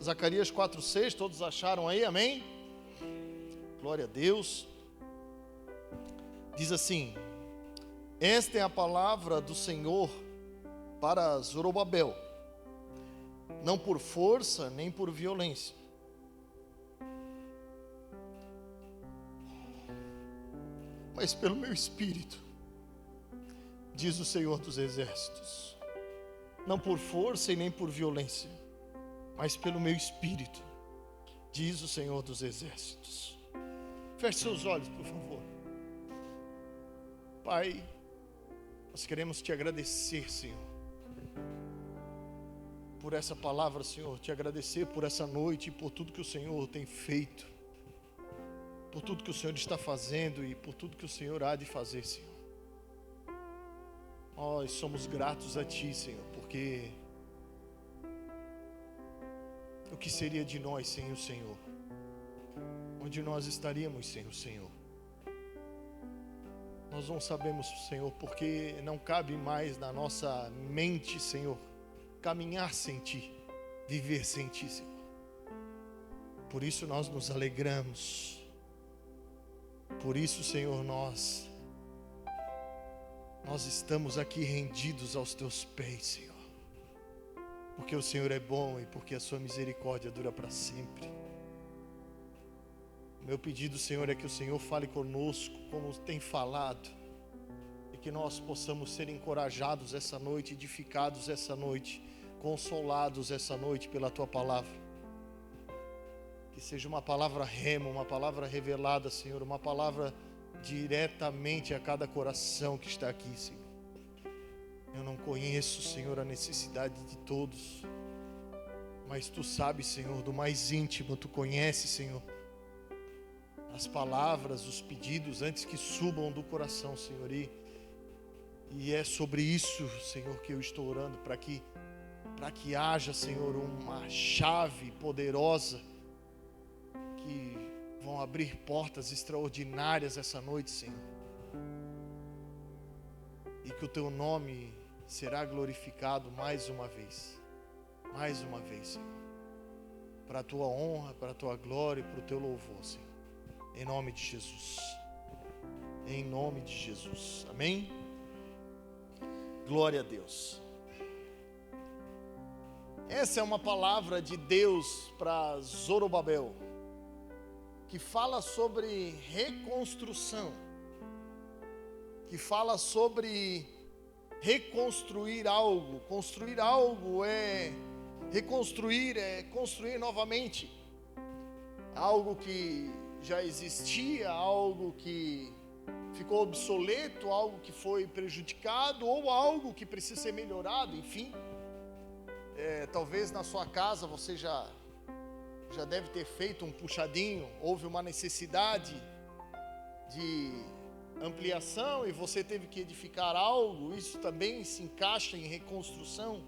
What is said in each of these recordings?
Zacarias 4:6, todos acharam aí, amém? Glória a Deus. Diz assim: esta é a palavra do Senhor para Zorobabel, não por força nem por violência, mas pelo meu espírito, diz o Senhor dos Exércitos. Não por força e nem por violência, mas pelo meu espírito, diz o Senhor dos Exércitos. Feche seus olhos, por favor. Pai, nós queremos te agradecer, Senhor, por essa palavra, Senhor. Te agradecer por essa noite e por tudo que o Senhor tem feito, por tudo que o Senhor está fazendo e por tudo que o Senhor há de fazer, Senhor. Nós somos gratos a Ti, Senhor, porque o que seria de nós sem o Senhor? Onde nós estaríamos sem o Senhor? Nós não sabemos, Senhor, porque não cabe mais na nossa mente, Senhor, caminhar sem Ti, viver sem Ti, Senhor. Por isso nós nos alegramos. Por isso, Senhor, nós estamos aqui rendidos aos Teus pés, Senhor. Porque o Senhor é bom e porque a Sua misericórdia dura para sempre. Meu pedido, Senhor, é que o Senhor fale conosco como tem falado, e que nós possamos ser encorajados essa noite, edificados essa noite, consolados essa noite pela Tua palavra. Que seja uma palavra rema, uma palavra revelada, Senhor, uma palavra diretamente a cada coração que está aqui, Senhor. Eu não conheço, Senhor, a necessidade de todos, mas Tu sabes, Senhor, do mais íntimo. Tu conheces, Senhor, as palavras, os pedidos antes que subam do coração, Senhor. E é sobre isso, Senhor, que eu estou orando, para que haja, Senhor, uma chave poderosa que vão abrir portas extraordinárias essa noite, Senhor. E que o Teu nome será glorificado mais uma vez, Senhor. Para a Tua honra, para a Tua glória e para o Teu louvor, Senhor. Em nome de Jesus. Em nome de Jesus. Amém? Glória a Deus. Essa é uma palavra de Deus para Zorobabel, que fala sobre reconstrução, que fala sobre reconstruir algo. Construir algo é reconstruir, é construir novamente algo que já existia, algo que ficou obsoleto, algo que foi prejudicado, ou algo que precisa ser melhorado, enfim. Talvez na sua casa você já deve ter feito um puxadinho, houve uma necessidade de ampliação e você teve que edificar algo. Isso também se encaixa em reconstrução.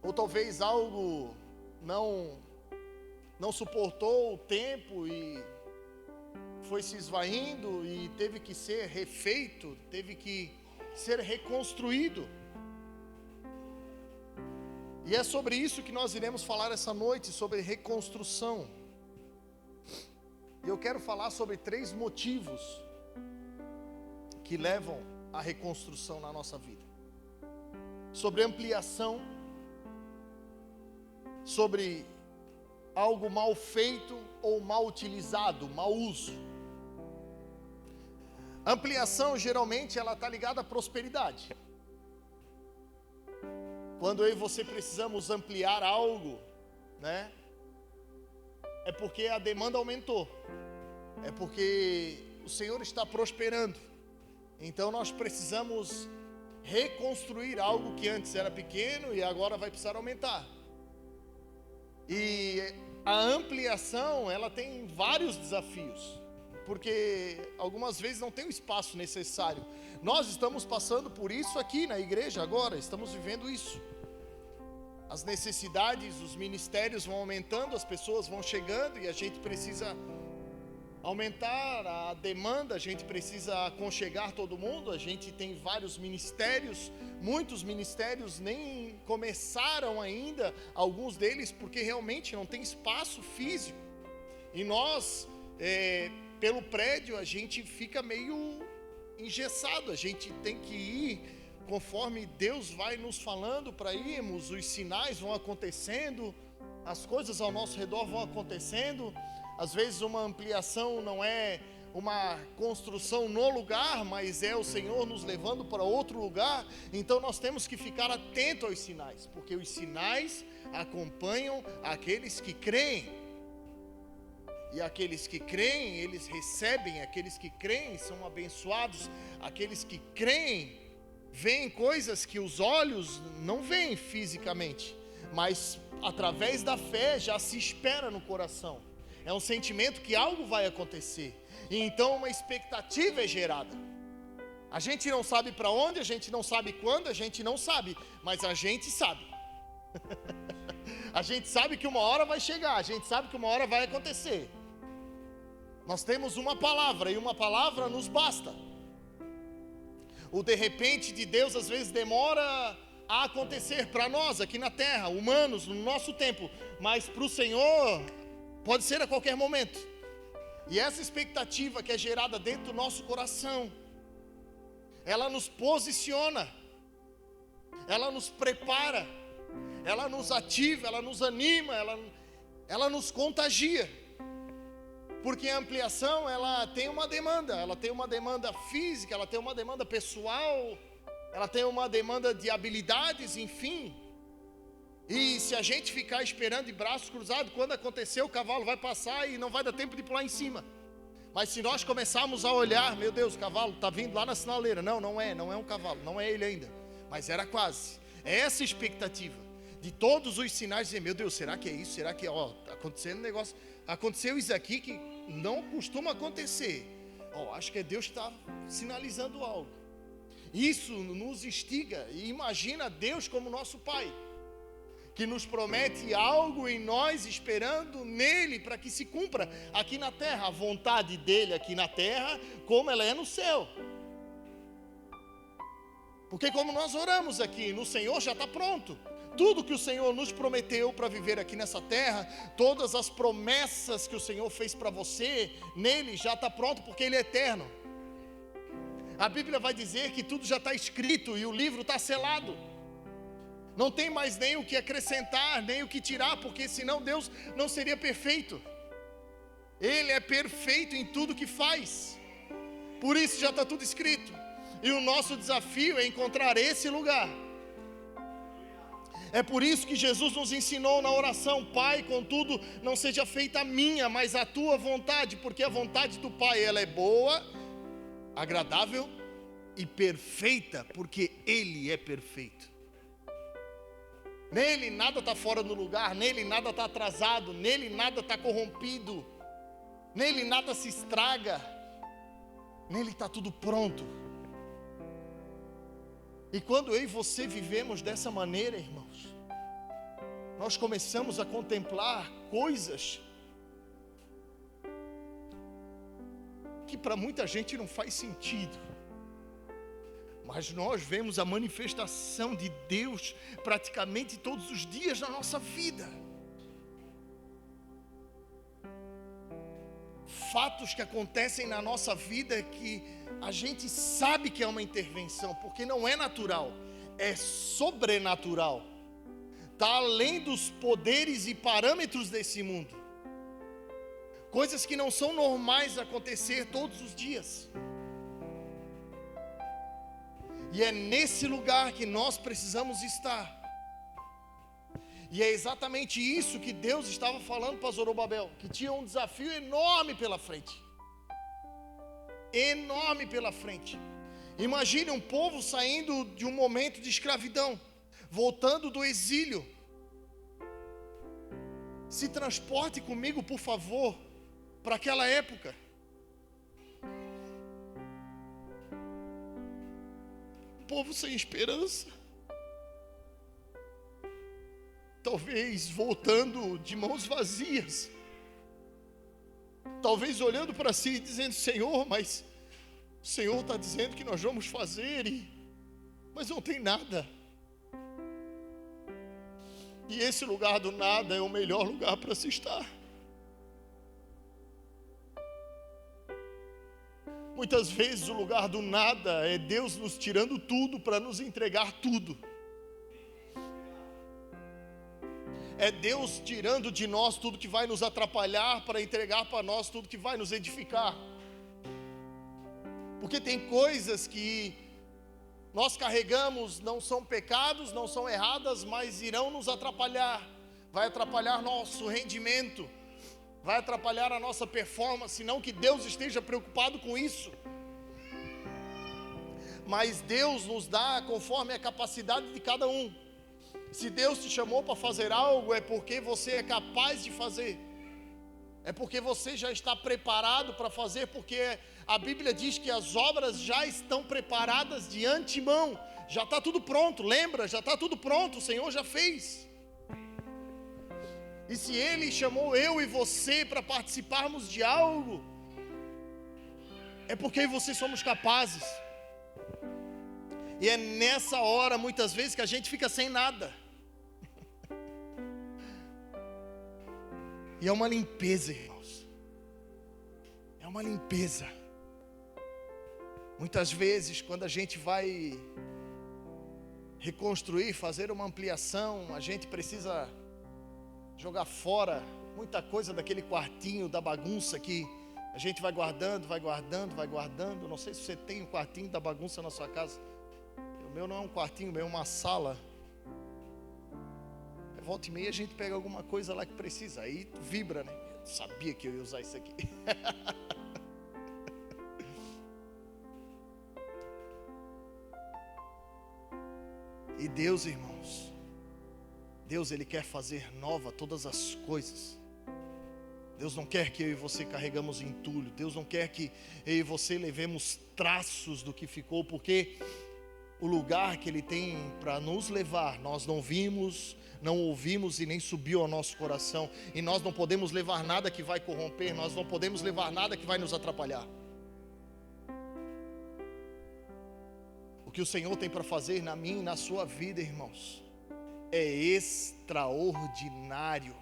Ou talvez algo não suportou o tempo e foi se esvaindo e teve que ser refeito, teve que ser reconstruído. E é sobre isso que nós iremos falar essa noite, sobre reconstrução. E eu quero falar sobre 3 motivos que levam à reconstrução na nossa vida. Sobre ampliação, sobre algo mal feito ou mal utilizado, mau uso. Ampliação, geralmente, ela está ligada à prosperidade. Quando eu e você precisamos ampliar algo, né? É porque a demanda aumentou. É porque o Senhor está prosperando. Então nós precisamos reconstruir algo que antes era pequeno e agora vai precisar aumentar. E a ampliação, ela tem vários desafios, porque algumas vezes não tem o espaço necessário. Nós estamos passando por isso aqui na igreja agora, estamos vivendo isso. As necessidades, os ministérios vão aumentando, as pessoas vão chegando e a gente precisa aumentar a demanda, a gente precisa aconchegar todo mundo. A gente tem vários ministérios, muitos ministérios nem começaram ainda, alguns deles porque realmente não tem espaço físico. E nós, pelo prédio, a gente fica meio engessado, a gente tem que ir conforme Deus vai nos falando para irmos, os sinais vão acontecendo, as coisas ao nosso redor vão acontecendo. Às vezes uma ampliação não é uma construção no lugar, mas é o Senhor nos levando para outro lugar. Então nós temos que ficar atento aos sinais, porque os sinais acompanham aqueles que creem. E aqueles que creem, eles recebem. Aqueles que creem são abençoados. Aqueles que creem veem coisas que os olhos não veem fisicamente, mas através da fé já se espera no coração. É um sentimento que algo vai acontecer, e então uma expectativa é gerada. A gente não sabe para onde, a gente não sabe quando, a gente não sabe, mas a gente sabe. A gente sabe que uma hora vai chegar, a gente sabe que uma hora vai acontecer. Nós temos uma palavra, e uma palavra nos basta. O de repente de Deus às vezes demora a acontecer para nós aqui na terra, humanos, no nosso tempo, mas para o Senhor pode ser a qualquer momento. E essa expectativa que é gerada dentro do nosso coração, ela nos posiciona, ela nos prepara, ela nos ativa, ela nos anima, ela nos contagia. Porque a ampliação, ela tem uma demanda física, ela tem uma demanda pessoal, ela tem uma demanda de habilidades, enfim. E se a gente ficar esperando de braços cruzados, quando acontecer o cavalo vai passar e não vai dar tempo de pular em cima. Mas se nós começarmos a olhar, meu Deus, o cavalo está vindo lá na sinaleira. Não é um cavalo, não é ele ainda, mas era quase. É essa expectativa de todos os sinais, dizer, meu Deus, será que é isso? Será que está acontecendo um negócio? Aconteceu isso aqui que não costuma acontecer. Acho que é Deus que está sinalizando algo. Isso nos instiga, e imagina Deus como nosso Pai, que nos promete algo em nós, esperando nele para que se cumpra aqui na terra, a vontade dele aqui na terra, como ela é no céu. Porque como nós oramos aqui, no Senhor já está pronto. Tudo que o Senhor nos prometeu para viver aqui nessa terra, todas as promessas que o Senhor fez para você, nele já está pronto, porque Ele é eterno. A Bíblia vai dizer que tudo já está escrito e o livro está selado. Não tem mais nem o que acrescentar, nem o que tirar, porque senão Deus não seria perfeito. Ele é perfeito em tudo que faz. Por isso já está tudo escrito. E o nosso desafio é encontrar esse lugar. É por isso que Jesus nos ensinou na oração: Pai, contudo, não seja feita a minha, mas a tua vontade, porque a vontade do Pai, ela é boa, agradável e perfeita, porque Ele é perfeito. Nele nada está fora do lugar, nele nada está atrasado, nele nada está corrompido, nele nada se estraga, nele está tudo pronto. E quando eu e você vivemos dessa maneira, irmãos, nós começamos a contemplar coisas que para muita gente não faz sentido, mas nós vemos a manifestação de Deus praticamente todos os dias na nossa vida. Fatos que acontecem na nossa vida que a gente sabe que é uma intervenção, porque não é natural, é sobrenatural. Está além dos poderes e parâmetros desse mundo. Coisas que não são normais acontecer todos os dias. E é nesse lugar que nós precisamos estar. E é exatamente isso que Deus estava falando para Zorobabel, que tinha um desafio enorme pela frente. Enorme pela frente. Imagine um povo saindo de um momento de escravidão, voltando do exílio. Se transporte comigo, por favor, para aquela época. Um povo sem esperança. Talvez voltando de mãos vazias. talvez olhando para si e dizendo: Senhor, mas o Senhor está dizendo que nós vamos fazer, mas não tem nada. E esse lugar do nada é o melhor lugar para se estar. Muitas vezes o lugar do nada é Deus nos tirando tudo para nos entregar tudo. É Deus tirando de nós tudo que vai nos atrapalhar para entregar para nós tudo que vai nos edificar. Porque tem coisas que nós carregamos, não são pecados, não são erradas, mas irão nos atrapalhar. Vai atrapalhar nosso rendimento, vai atrapalhar a nossa performance, não que Deus esteja preocupado com isso. Mas Deus nos dá conforme a capacidade de cada um. Se Deus te chamou para fazer algo, é porque você é capaz de fazer. É porque você já está preparado para fazer, porque a Bíblia diz que as obras já estão preparadas de antemão. Já está tudo pronto, lembra? Já está tudo pronto, o Senhor já fez. E se Ele chamou eu e você para participarmos de algo, é porque eu e você somos capazes. E é nessa hora, muitas vezes, que a gente fica sem nada. E é uma limpeza, irmãos. É uma limpeza. Muitas vezes, quando a gente vai reconstruir, fazer uma ampliação, a gente precisa jogar fora muita coisa daquele quartinho da bagunça que a gente vai guardando, vai guardando, vai guardando. Não sei se você tem um quartinho da bagunça na sua casa. O meu não é um quartinho, o meu é uma sala. Volta e meia a gente pega alguma coisa lá que precisa, aí vibra, né? Eu sabia que eu ia usar isso aqui. E Deus, irmãos, Deus, Ele quer fazer nova todas as coisas. Deus não quer que eu e você carregamos entulho. Deus não quer que eu e você levemos traços do que ficou, porque o lugar que Ele tem para nos levar, nós não vimos, não ouvimos e nem subiu ao nosso coração. E nós não podemos levar nada que vai corromper, nós não podemos levar nada que vai nos atrapalhar. O que o Senhor tem para fazer na minha e na sua vida, irmãos, é extraordinário.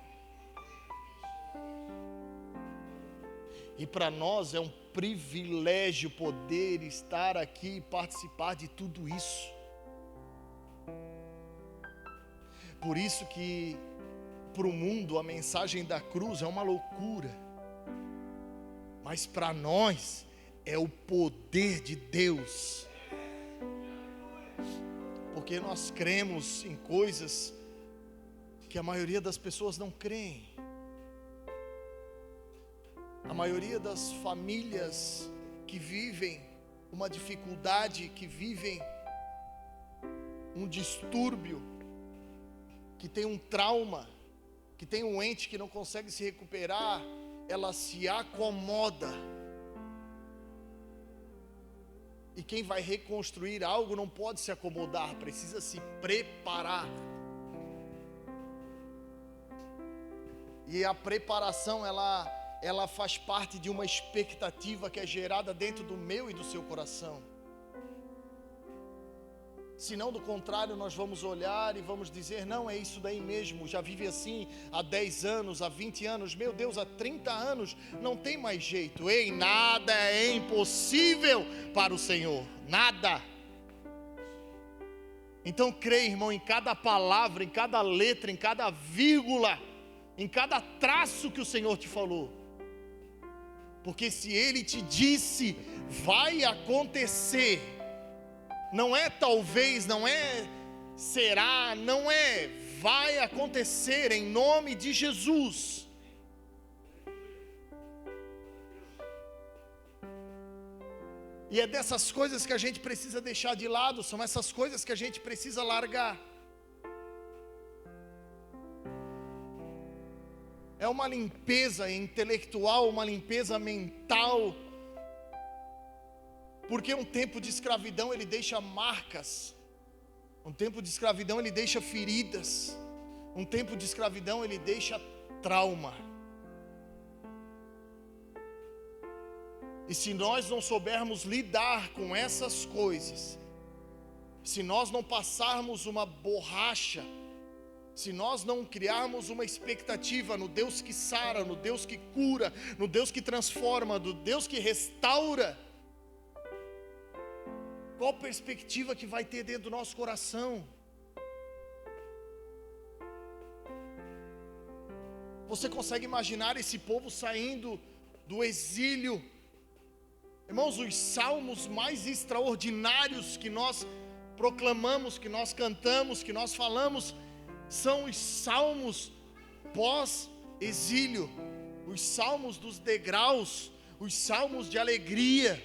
E para nós é um privilégio poder estar aqui e participar de tudo isso. Por isso que para o mundo a mensagem da cruz é uma loucura, mas para nós é o poder de Deus, porque nós cremos em coisas que a maioria das pessoas não creem. A maioria das famílias que vivem uma dificuldade, que vivem um distúrbio, que tem um trauma, que tem um ente que não consegue se recuperar, ela se acomoda. E quem vai reconstruir algo não pode se acomodar, precisa se preparar. E a preparação, ela faz parte de uma expectativa que é gerada dentro do meu e do seu coração. Senão, do contrário, nós vamos olhar e vamos dizer: não, é isso daí mesmo, já vive assim há 10 anos, há 20 anos, meu Deus, há 30 anos, não tem mais jeito. Ei, nada é impossível para o Senhor, nada. Então creia, irmão, em cada palavra, em cada letra, em cada vírgula, em cada traço que o Senhor te falou. Porque se Ele te disse, vai acontecer. Não é talvez, não é será, não é, vai acontecer em nome de Jesus. E é dessas coisas que a gente precisa deixar de lado, são essas coisas que a gente precisa largar. É uma limpeza intelectual, uma limpeza mental. Porque um tempo de escravidão ele deixa marcas. Um tempo de escravidão ele deixa feridas. Um tempo de escravidão ele deixa trauma. E se nós não soubermos lidar com essas coisas, se nós não passarmos uma borracha, se nós não criarmos uma expectativa no Deus que sara, no Deus que cura, no Deus que transforma, no Deus que restaura, qual perspectiva que vai ter dentro do nosso coração? Você consegue imaginar esse povo saindo do exílio? Irmãos, os salmos mais extraordinários que nós proclamamos, que nós cantamos, que nós falamos, são os salmos pós-exílio, os salmos dos degraus, os salmos de alegria.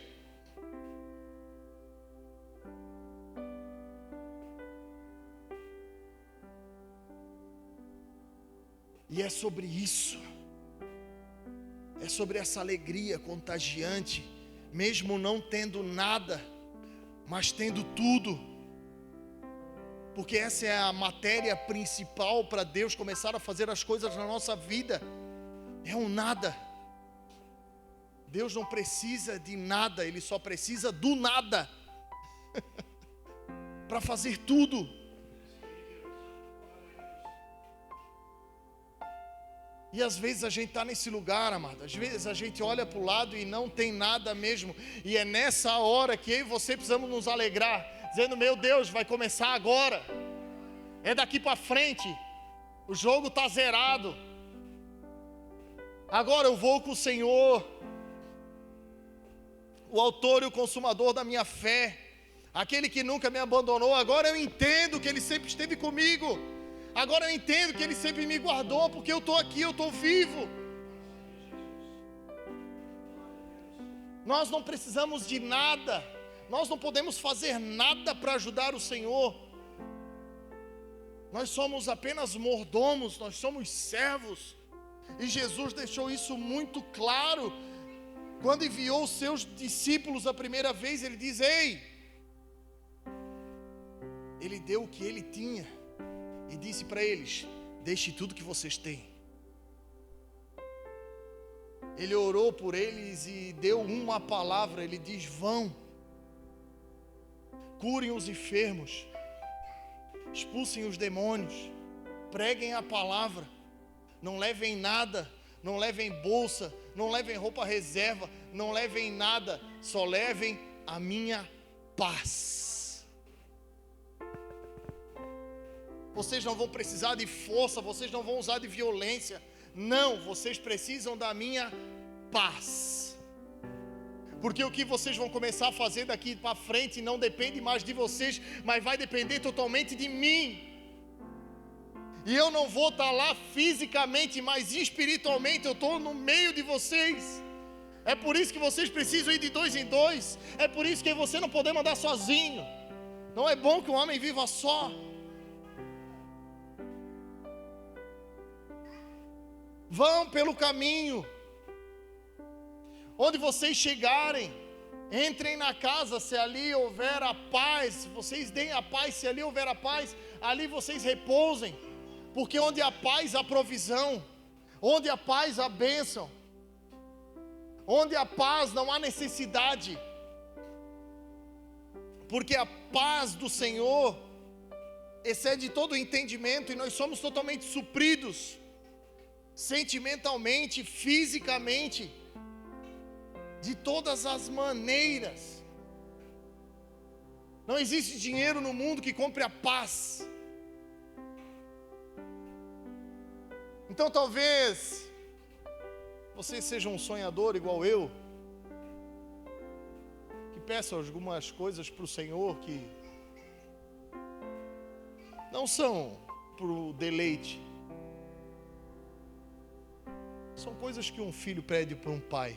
E é sobre isso, é sobre essa alegria contagiante, mesmo não tendo nada, mas tendo tudo, porque essa é a matéria principal para Deus começar a fazer as coisas na nossa vida, é um nada. Deus não precisa de nada, Ele só precisa do nada, para fazer tudo. E às vezes a gente está nesse lugar, amado. Às vezes a gente olha para o lado e não tem nada mesmo. E é nessa hora que eu e você precisamos nos alegrar, dizendo: meu Deus, vai começar agora. É daqui para frente. O jogo está zerado. Agora eu vou com o Senhor, o autor e o consumador da minha fé, aquele que nunca me abandonou. Agora eu entendo que Ele sempre esteve comigo. Agora eu entendo que Ele sempre me guardou, porque eu estou aqui, eu estou vivo. Nós não precisamos de nada, nós não podemos fazer nada para ajudar o Senhor. Nós somos apenas mordomos, nós somos servos. E Jesus deixou isso muito claro, quando enviou os seus discípulos a primeira vez. Ele diz: ei, Ele deu o que Ele tinha e disse para eles: deixe tudo que vocês têm. Ele orou por eles e deu uma palavra. Ele diz: vão, curem os enfermos, expulsem os demônios, preguem a palavra, não levem nada, não levem bolsa, não levem roupa reserva, não levem nada, só levem a minha paz. Vocês não vão precisar de força, vocês não vão usar de violência. Não, vocês precisam da minha paz. Porque o que vocês vão começar a fazer daqui para frente não depende mais de vocês, mas vai depender totalmente de mim. E eu não vou estar lá fisicamente, mas espiritualmente eu estou no meio de vocês. É por isso que vocês precisam ir de 2 em 2. É por isso que você não pode andar sozinho. Não é bom que o homem viva só. Vão pelo caminho. Onde vocês chegarem, entrem na casa, se ali houver a paz, vocês deem a paz, se ali houver a paz, ali vocês repousem. Porque onde há paz, há provisão. Onde há paz, há bênção. Onde há paz, não há necessidade. Porque a paz do Senhor excede todo o entendimento, e nós somos totalmente supridos, sentimentalmente, fisicamente, de todas as maneiras. Não existe dinheiro no mundo que compre a paz. Então talvez você seja um sonhador igual eu, que peça algumas coisas para o Senhor que não são para o deleite. São coisas que um filho pede para um pai.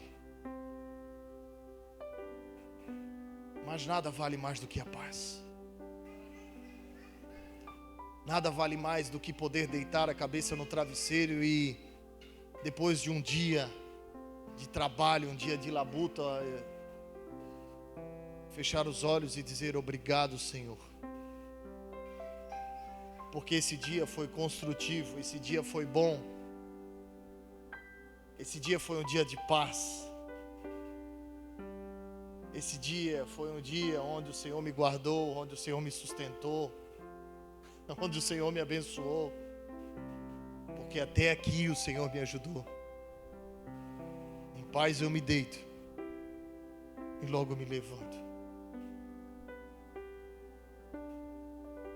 Mas nada vale mais do que a paz. Nada vale mais do que poder deitar a cabeça no travesseiro e, depois de um dia de trabalho, um dia de labuta, fechar os olhos e dizer: obrigado, Senhor. Porque esse dia foi construtivo, esse dia foi bom. Esse dia foi um dia de paz. Esse dia foi um dia onde o Senhor me guardou, onde o Senhor me sustentou, onde o Senhor me abençoou, porque até aqui o Senhor me ajudou. Em paz eu me deito e logo me levanto.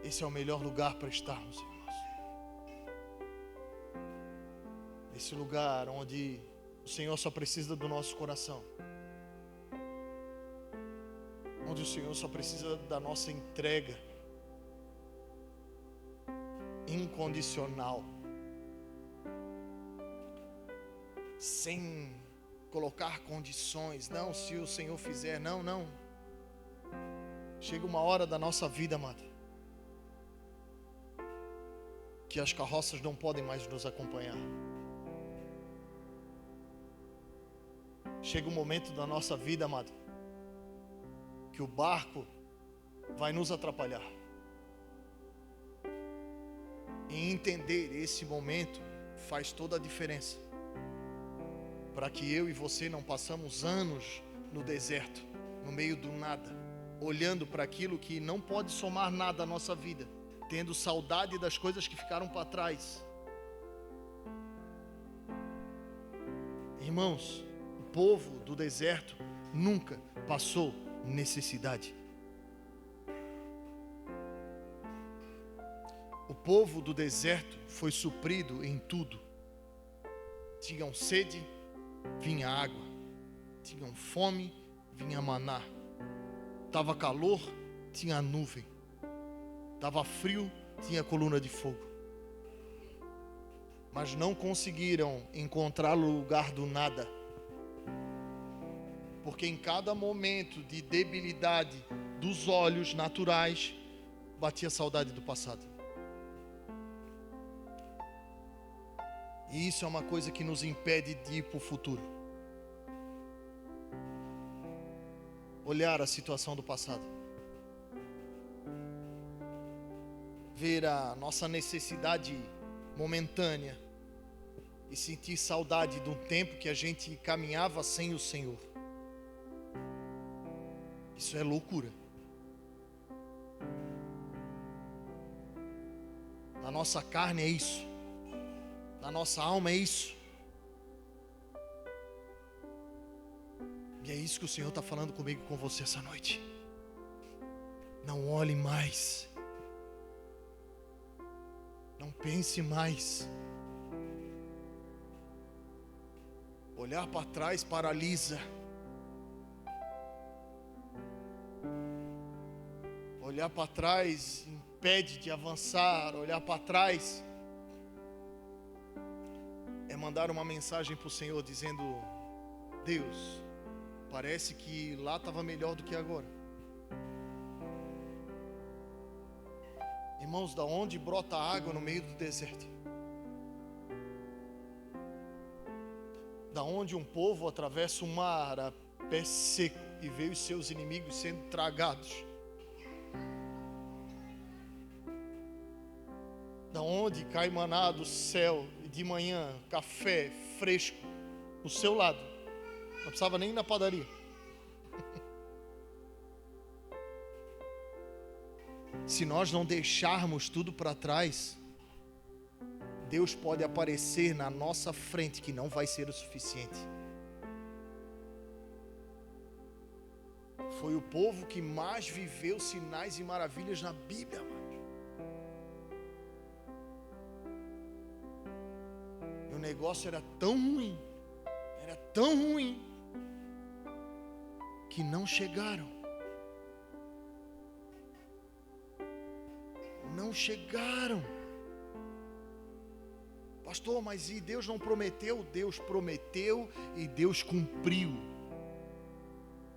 Esse é o melhor lugar para estarmos, irmãos. Esse lugar onde o Senhor só precisa do nosso coração, onde o Senhor só precisa da nossa entrega incondicional, sem colocar condições. Não, se o Senhor fizer, não. Chega uma hora da nossa vida, amado, que as carroças não podem mais nos acompanhar. Chega um momento da nossa vida, amado, que o barco vai nos atrapalhar. E entender esse momento faz toda a diferença, para que eu e você não passamos anos no deserto, no meio do nada, olhando para aquilo que não pode somar nada à nossa vida, tendo saudade das coisas que ficaram para trás. Irmãos, o povo do deserto nunca passou necessidade. O povo do deserto foi suprido em tudo. Tinham sede, vinha água. Tinham fome, vinha maná. Tava calor, tinha nuvem. Tava frio, tinha coluna de fogo. Mas não conseguiram encontrar o lugar do nada. Porque em cada momento de debilidade dos olhos naturais, batia saudade do passado. E isso é uma coisa que nos impede de ir para o futuro. Olhar a situação do passado. Ver a nossa necessidade momentânea e sentir saudade de um tempo que a gente caminhava sem o Senhor. Isso é loucura. Na nossa carne é isso. Na nossa alma é isso. E é isso que o Senhor está falando comigo e com você essa noite. Não olhe mais. Não pense mais. Olhar para trás paralisa. Olhar para trás impede de avançar. Olhar para trás é mandar uma mensagem para o Senhor dizendo: Deus, parece que lá estava melhor do que agora. Irmãos, da onde brota água no meio do deserto? Da onde um povo atravessa o mar a pé seco e vê os seus inimigos sendo tragados? Da onde cai maná do céu e de manhã café fresco do seu lado? Não precisava nem ir na padaria. Se nós não deixarmos tudo para trás, Deus pode aparecer na nossa frente que não vai ser o suficiente. Foi o povo que mais viveu sinais e maravilhas na Bíblia, mano. E o negócio era tão ruim, que não chegaram. Não chegaram. Pastor, mas e Deus não prometeu? Deus prometeu e Deus cumpriu.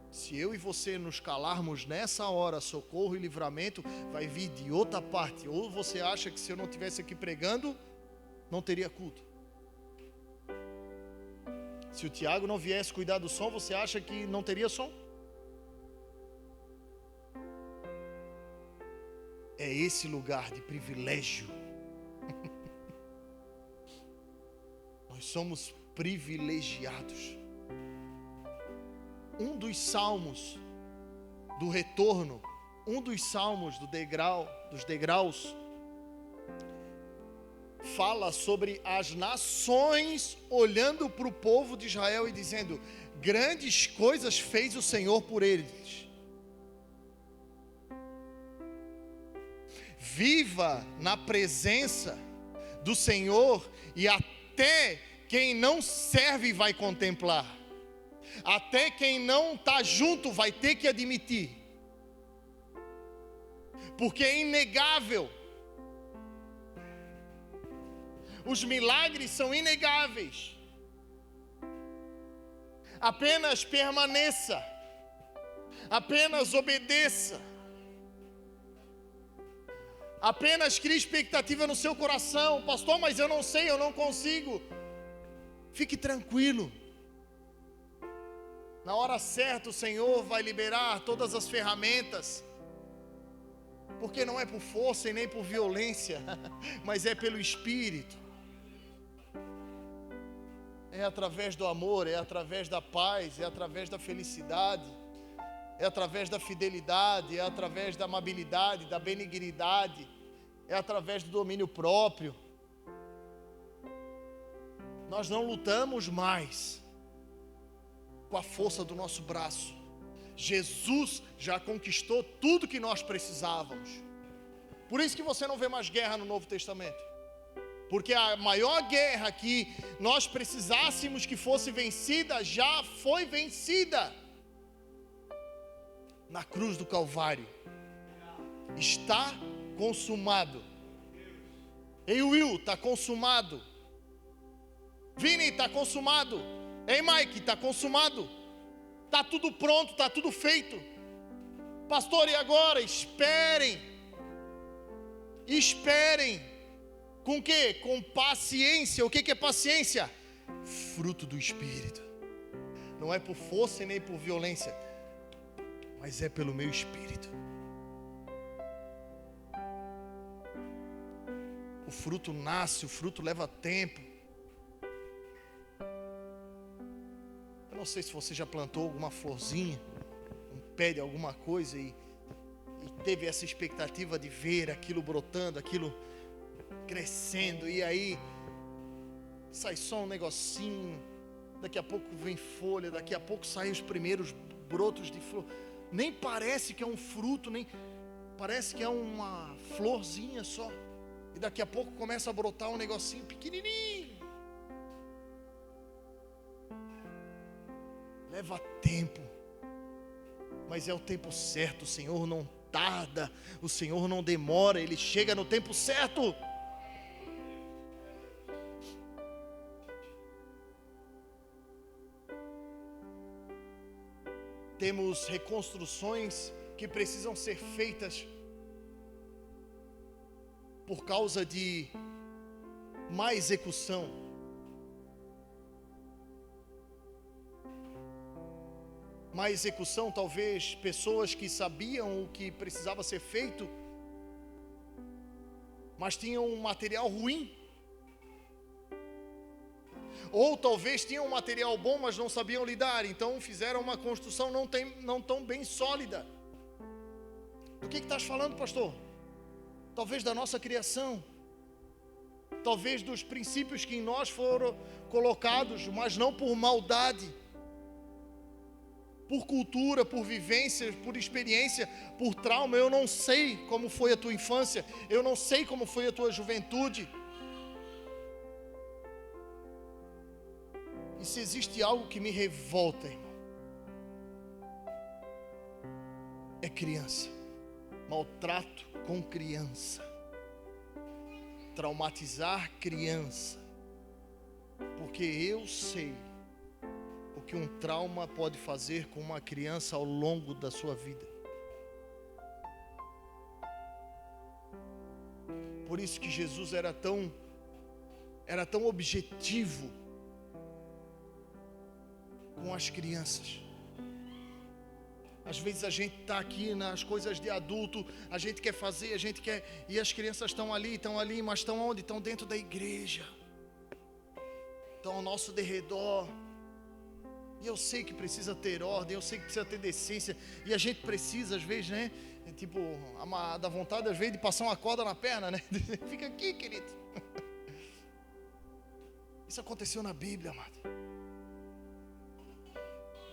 Se eu e você nos calarmos nessa hora, socorro e livramento vai vir de outra parte. Ou você acha que se eu não estivesse aqui pregando, não teria culto? Se o Tiago não viesse cuidar do som, você acha que não teria som? É esse lugar de privilégio. Nós somos privilegiados. Um dos salmos do retorno, um dos salmos dos degraus, fala sobre as nações olhando para o povo de Israel e dizendo: grandes coisas fez o Senhor por eles. Viva na presença do Senhor, e até quem não serve vai contemplar, até quem não está junto vai ter que admitir, porque é inegável. Os milagres são inegáveis. Apenas permaneça, apenas obedeça, apenas crie expectativa no seu coração. Pastor, mas eu não sei, eu não consigo. Fique tranquilo. Na hora certa o Senhor vai liberar todas as ferramentas, porque não é por força e nem por violência, mas é pelo Espírito. É através do amor, é através da paz, é através da felicidade, é através da fidelidade, é através da amabilidade, da benignidade, é através do domínio próprio. Nós não lutamos mais com a força do nosso braço. Jesus já conquistou tudo que nós precisávamos. Por isso que você não vê mais guerra no Novo Testamento. Porque a maior guerra que nós precisássemos que fosse vencida, já foi vencida na cruz do Calvário. Está consumado. Ei, Will, está consumado. Vini, está consumado. Ei, Mike, está consumado. Está tudo pronto, está tudo feito. Pastor, e agora? Esperem. Esperem. Com o quê? Com paciência. O que é paciência? Fruto do Espírito. Não é por força e nem por violência, mas é pelo meu Espírito. O fruto nasce, o fruto leva tempo. Eu não sei se você já plantou alguma florzinha, um pé de alguma coisa e teve essa expectativa de ver aquilo brotando, aquilo crescendo, e aí sai só um negocinho, daqui a pouco vem folha, daqui a pouco saem os primeiros brotos de flor. Nem parece que é um fruto, nem parece que é uma florzinha só, e daqui a pouco começa a brotar um negocinho pequenininho. Leva tempo, mas é o tempo certo. O Senhor não tarda, o Senhor não demora, Ele chega no tempo certo. Temos reconstruções que precisam ser feitas por causa de má execução. Má execução, talvez pessoas que sabiam o que precisava ser feito, mas tinham um material ruim. Ou talvez tinham um material bom, mas não sabiam lidar, então fizeram uma construção não tão bem sólida. Do que estás falando, pastor? Talvez da nossa criação, talvez dos princípios que em nós foram colocados, mas não por maldade, por cultura, por vivência, por experiência, por trauma. Eu não sei como foi a tua infância, eu não sei como foi a tua juventude. E se existe algo que me revolta, irmão, é criança. Maltrato com criança. Traumatizar criança. Porque eu sei o que um trauma pode fazer com uma criança ao longo da sua vida. Por isso que Jesus era tão objetivo com as crianças. Às vezes a gente está aqui nas coisas de adulto, a gente quer fazer, a gente quer, e as crianças estão ali, mas estão onde? Estão dentro da igreja, estão ao nosso derredor. E eu sei que precisa ter ordem, eu sei que precisa ter decência. E a gente precisa, às vezes, né? Tipo, dá vontade, às vezes, de passar uma corda na perna, né? Fica aqui, querido. Isso aconteceu na Bíblia, amado.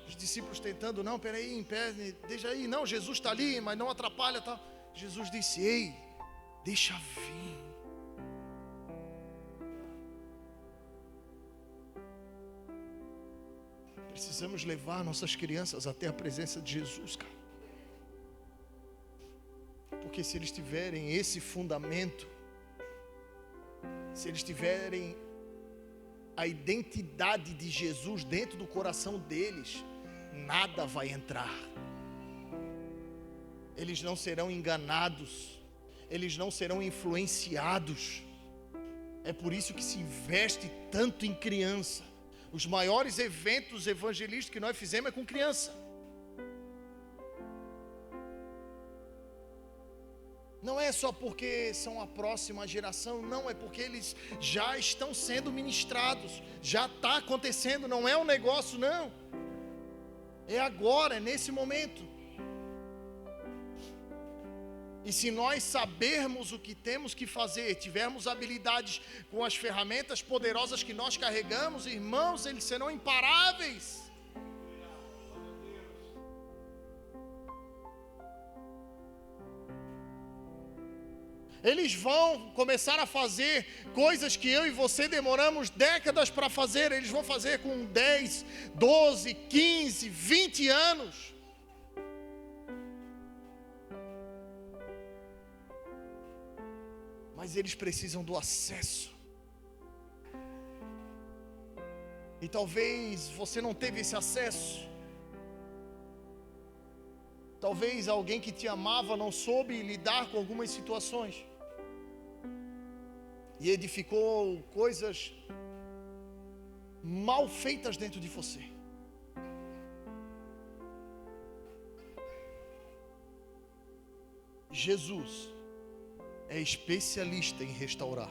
Os discípulos tentando, não, peraí, em pé, deixa aí. Não, Jesus está ali, mas não atrapalha, tá? Jesus disse, ei, deixa vir. Precisamos levar nossas crianças até a presença de Jesus, cara. Porque se eles tiverem esse fundamento, se eles tiverem a identidade de Jesus dentro do coração deles, nada vai entrar. Eles não serão enganados, eles não serão influenciados. É por isso que se investe tanto em criança. Os maiores eventos evangelísticos que nós fizemos é com criança. Não é só porque são a próxima geração, não, é porque eles já estão sendo ministrados, já está acontecendo, não é um negócio, não. É agora, é nesse momento. E se nós sabermos o que temos que fazer, tivermos habilidades com as ferramentas poderosas que nós carregamos, irmãos, eles serão imparáveis. Eles vão começar a fazer coisas que eu e você demoramos décadas para fazer. Eles vão fazer com 10, 12, 15, 20 anos. Mas eles precisam do acesso. E talvez você não teve esse acesso. Talvez alguém que te amava não soube lidar com algumas situações. E edificou coisas mal feitas dentro de você. Jesus é especialista em restaurar.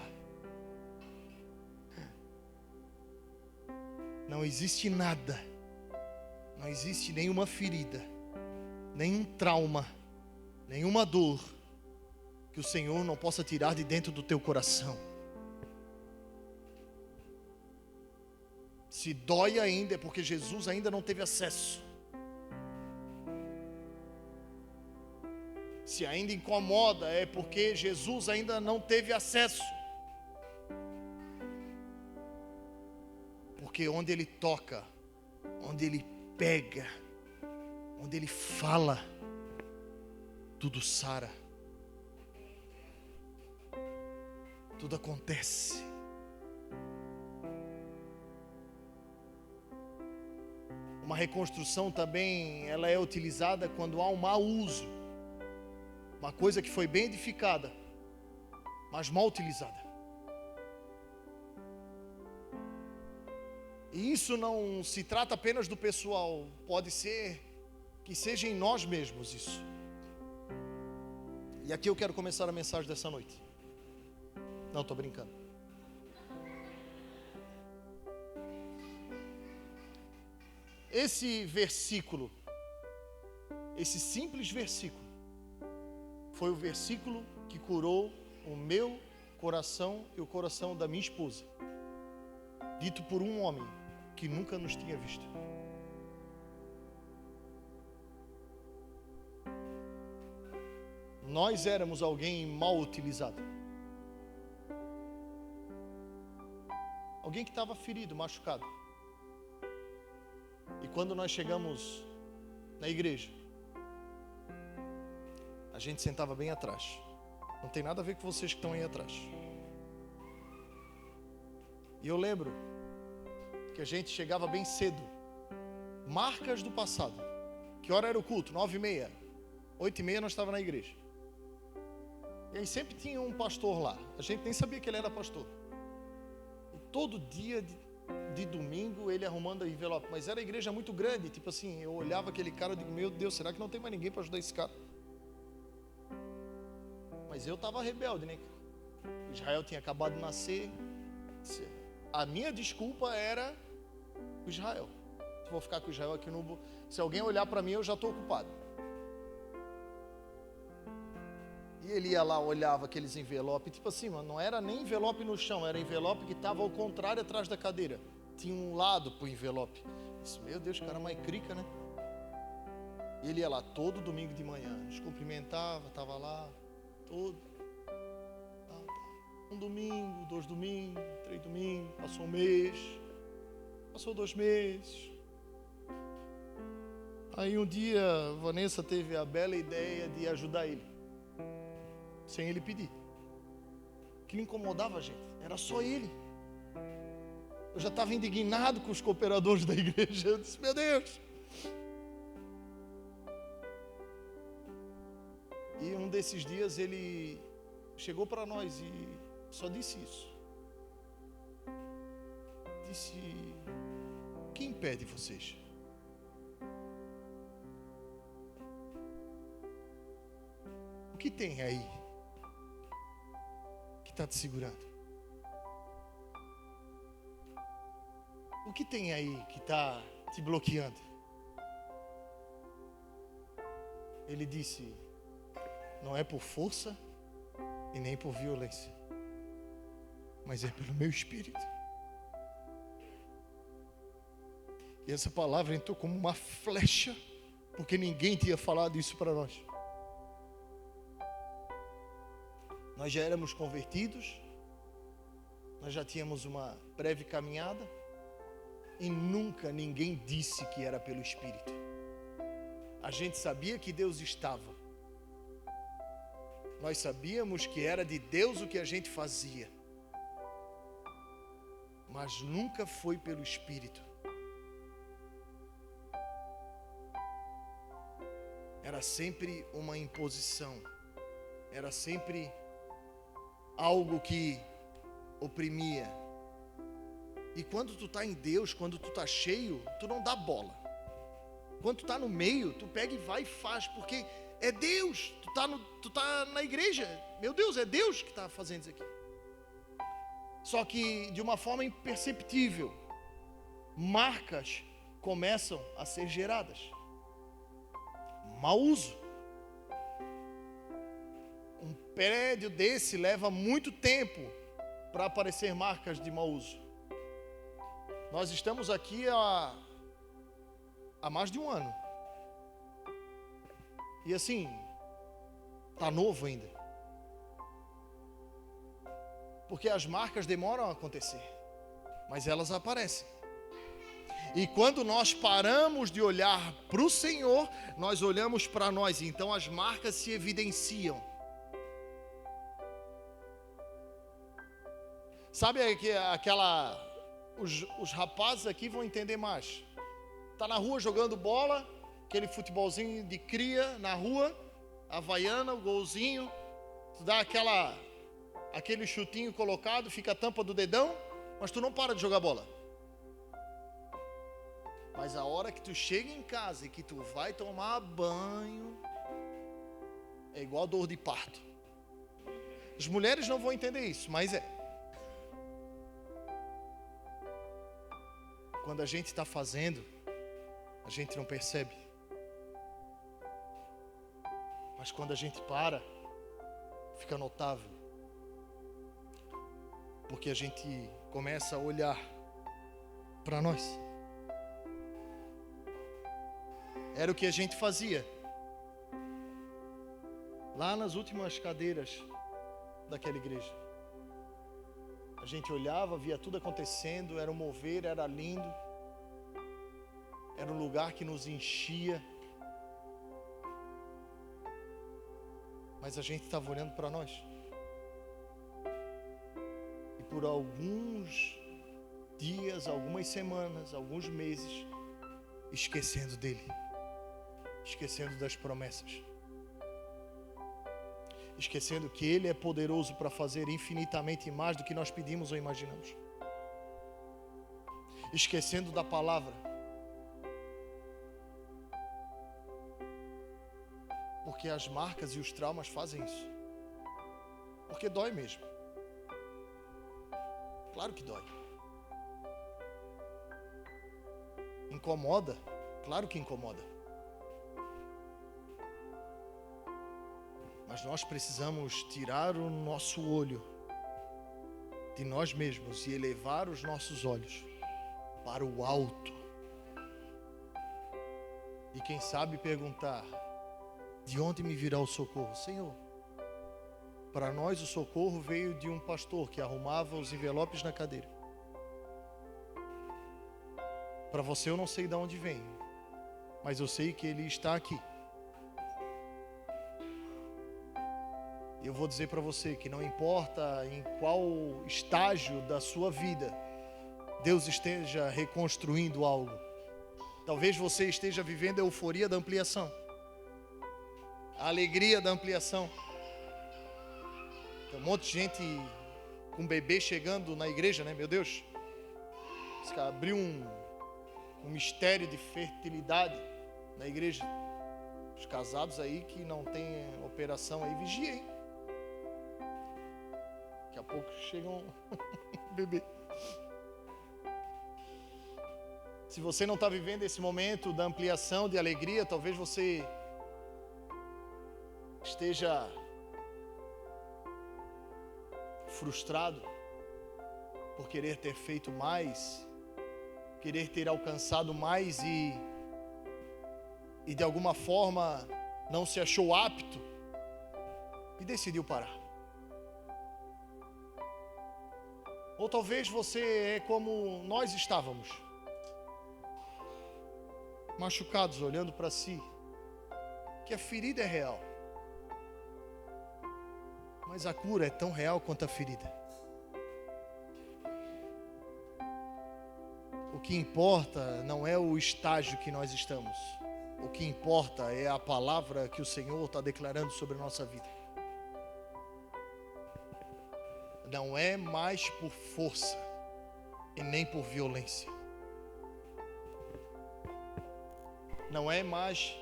Não existe nada, não existe nenhuma ferida, nenhum trauma, nenhuma dor que o Senhor não possa tirar de dentro do teu coração. Se dói ainda é porque Jesus ainda não teve acesso. Se ainda incomoda é porque Jesus ainda não teve acesso. Porque onde Ele toca, onde Ele pega, onde Ele fala, tudo sara, tudo acontece. Uma reconstrução também, ela é utilizada quando há um mau uso, uma coisa que foi bem edificada, mas mal utilizada. E isso não se trata apenas do pessoal, pode ser que seja em nós mesmos isso. E aqui eu quero começar a mensagem dessa noite. Não, estou brincando. Esse versículo, esse simples versículo, foi o versículo que curou o meu coração e o coração da minha esposa. Dito por um homem que nunca nos tinha visto. Nós éramos alguém mal utilizado. Alguém que estava ferido, machucado. E quando nós chegamos na igreja, a gente sentava bem atrás. Não tem nada a ver com vocês que estão aí atrás. E eu lembro que a gente chegava bem cedo. Marcas do passado. Que hora era o culto? 9h30. 8h30 nós estávamos na igreja. E aí sempre tinha um pastor lá. A gente nem sabia que ele era pastor. E todo dia de domingo ele arrumando a envelope. Mas era a igreja muito grande. Tipo assim, eu olhava aquele cara e digo, meu Deus, será que não tem mais ninguém para ajudar esse cara? Mas eu estava rebelde, né? Israel tinha acabado de nascer. A minha desculpa era o Israel. vou ficar com Israel aqui no... Se alguém olhar para mim, eu já estou ocupado. E ele ia lá, olhava aqueles envelopes, tipo assim, mano, não era nem envelope no chão, era envelope que estava ao contrário atrás da cadeira. Tinha um lado pro envelope. Eu disse, meu Deus, cara, mais crica, né? E ele ia lá todo domingo de manhã, nos cumprimentava, estava lá, todo. Um domingo, 2 domingos, 3 domingos, passou um mês, passou 2 meses. Aí um dia, Vanessa teve a bela ideia de ajudar ele, sem ele pedir. Que incomodava a gente, era só ele. Eu já estava indignado com os cooperadores da igreja. Eu disse, meu Deus. E um desses dias ele chegou para nós e só disse isso. Disse, o que impede vocês? O que tem aí que está te segurando? O que tem aí que está te bloqueando? Ele disse, não é por força e nem por violência, mas é pelo meu espírito. E essa palavra entrou como uma flecha, porque ninguém tinha falado isso para nós. Nós já éramos convertidos, nós já tínhamos uma breve caminhada, e nunca ninguém disse que era pelo Espírito. A gente sabia que Deus estava. Nós sabíamos que era de Deus o que a gente fazia. Mas nunca foi pelo Espírito. Era sempre uma imposição. Era sempre algo que oprimia. E quando tu está em Deus, quando tu está cheio, tu não dá bola. Quando tu está no meio, tu pega e vai e faz, porque é Deus. Tu tá na igreja. Meu Deus, é Deus que está fazendo isso aqui. Só que de uma forma imperceptível, marcas começam a ser geradas. Mau uso. Um prédio desse leva muito tempo para aparecer marcas de mau uso. Nós estamos aqui há mais de um ano. E assim, está novo ainda. Porque as marcas demoram a acontecer, mas elas aparecem. E quando nós paramos de olhar para o Senhor, nós olhamos para nós. Então as marcas se evidenciam. Sabe aquela... Os rapazes aqui vão entender mais. Tá na rua jogando bola, aquele futebolzinho de cria na rua, havaiana, o golzinho, tu dá aquele chutinho colocado, fica a tampa do dedão, mas tu não para de jogar bola. Mas a hora que tu chega em casa e que tu vai tomar banho, é igual dor de parto. As mulheres não vão entender isso, mas é. Quando a gente está fazendo, a gente não percebe. Mas quando a gente para, fica notável. Porque a gente começa a olhar para nós. Era o que a gente fazia. Lá nas últimas cadeiras daquela igreja. A gente olhava, via tudo acontecendo, era um mover, era lindo. Era um lugar que nos enchia. Mas a gente estava olhando para nós. E por alguns dias, algumas semanas, alguns meses, esquecendo dele. Esquecendo das promessas. Esquecendo que Ele é poderoso para fazer infinitamente mais do que nós pedimos ou imaginamos. Esquecendo da palavra. Porque as marcas e os traumas fazem isso. Porque dói mesmo. Claro que dói. Incomoda? Claro que incomoda. Mas nós precisamos tirar o nosso olho de nós mesmos e elevar os nossos olhos para o alto. E quem sabe perguntar: de onde me virá o socorro? Senhor, para nós o socorro veio de um pastor que arrumava os envelopes na cadeira. Para você eu não sei de onde vem, mas eu sei que ele está aqui. Eu vou dizer para você que não importa em qual estágio da sua vida Deus esteja reconstruindo algo. Talvez você esteja vivendo a euforia da ampliação, a alegria da ampliação. Tem um monte de gente com bebê chegando na igreja, né? Meu Deus, abriu um mistério de fertilidade na igreja. Os casados aí que não tem operação aí, vigia, hein? Daqui a pouco chega um bebê. Se você não está vivendo esse momento da ampliação, de alegria, talvez você esteja frustrado por querer ter feito mais, querer ter alcançado mais e de alguma forma não se achou apto e decidiu parar. Ou talvez você é como nós estávamos, machucados, olhando para si, que a ferida é real, mas a cura é tão real quanto a ferida. O que importa não é o estágio que nós estamos. O que importa é a palavra que o Senhor está declarando sobre a nossa vida. Não é mais por força e nem por violência. Não é mais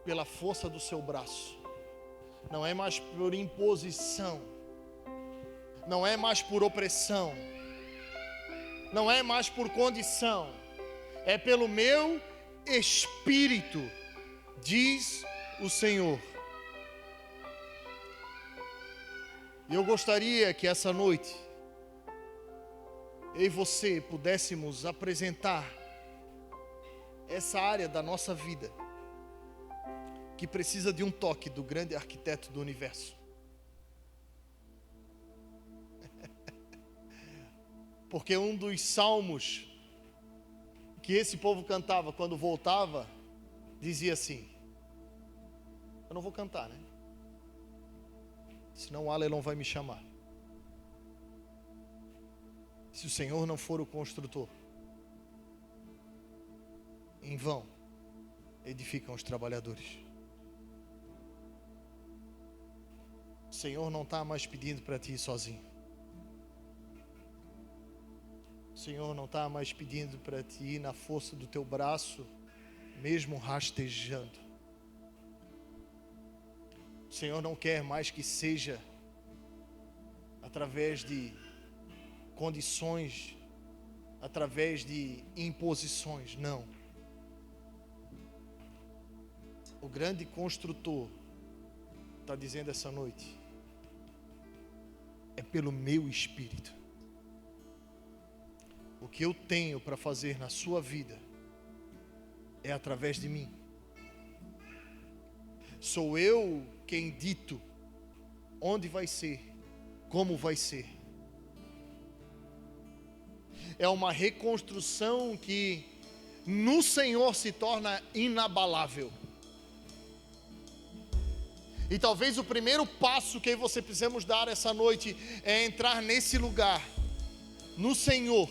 pela força do seu braço. Não é mais por imposição. Não é mais por opressão. Não é mais por condição. É pelo meu Espírito, diz o Senhor. E eu gostaria que essa noite eu e você pudéssemos apresentar essa área da nossa vida que precisa de um toque do grande arquiteto do universo. Porque um dos salmos que esse povo cantava quando voltava, dizia assim: eu não vou cantar, né? Senão o Alelon vai me chamar. Se o Senhor não for o construtor, em vão edificam os trabalhadores. O Senhor não está mais pedindo para ti ir sozinho. O Senhor não está mais pedindo para ti ir na força do teu braço, mesmo rastejando. O Senhor não quer mais que seja através de condições, através de imposições, não. O grande construtor está dizendo essa noite: é pelo meu Espírito. O que eu tenho para fazer na sua vida é através de mim. Sou eu quem dito onde vai ser, como vai ser. É uma reconstrução que no Senhor se torna inabalável. E talvez o primeiro passo que você precisamos dar essa noite é entrar nesse lugar, no Senhor.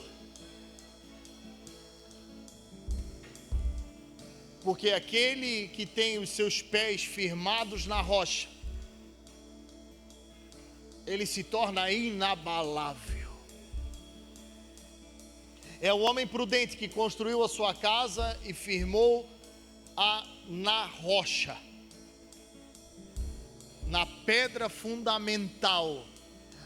Porque aquele que tem os seus pés firmados na rocha, ele se torna inabalável. É o homem prudente que construiu a sua casa e firmou-a na rocha, na pedra fundamental,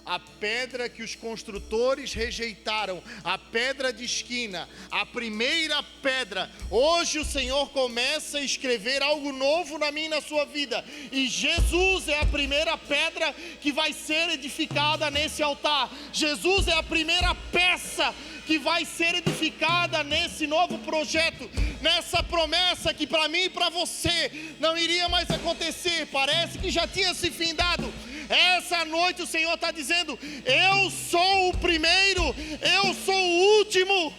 A pedra que os construtores rejeitaram, a pedra de esquina, a primeira pedra. Hoje o Senhor começa a escrever algo novo na minha e na sua vida. E Jesus é a primeira pedra que vai ser edificada nesse altar. Jesus é a primeira peça que vai ser edificada nesse novo projeto, nessa promessa que para mim e para você não iria mais acontecer. Parece que já tinha se findado. Essa noite o Senhor está dizendo: eu sou o primeiro, eu sou o último.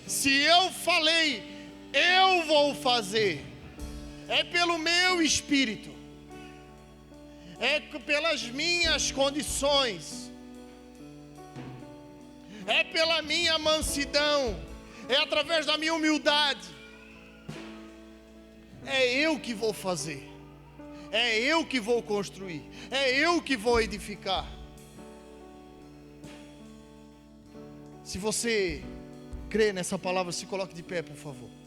Se eu falei, eu vou fazer. É pelo meu espírito, é pelas minhas condições, é pela minha mansidão, é através da minha humildade. É eu que vou fazer, é eu que vou construir, é eu que vou edificar. Se você crê nessa palavra, se coloque de pé, por favor.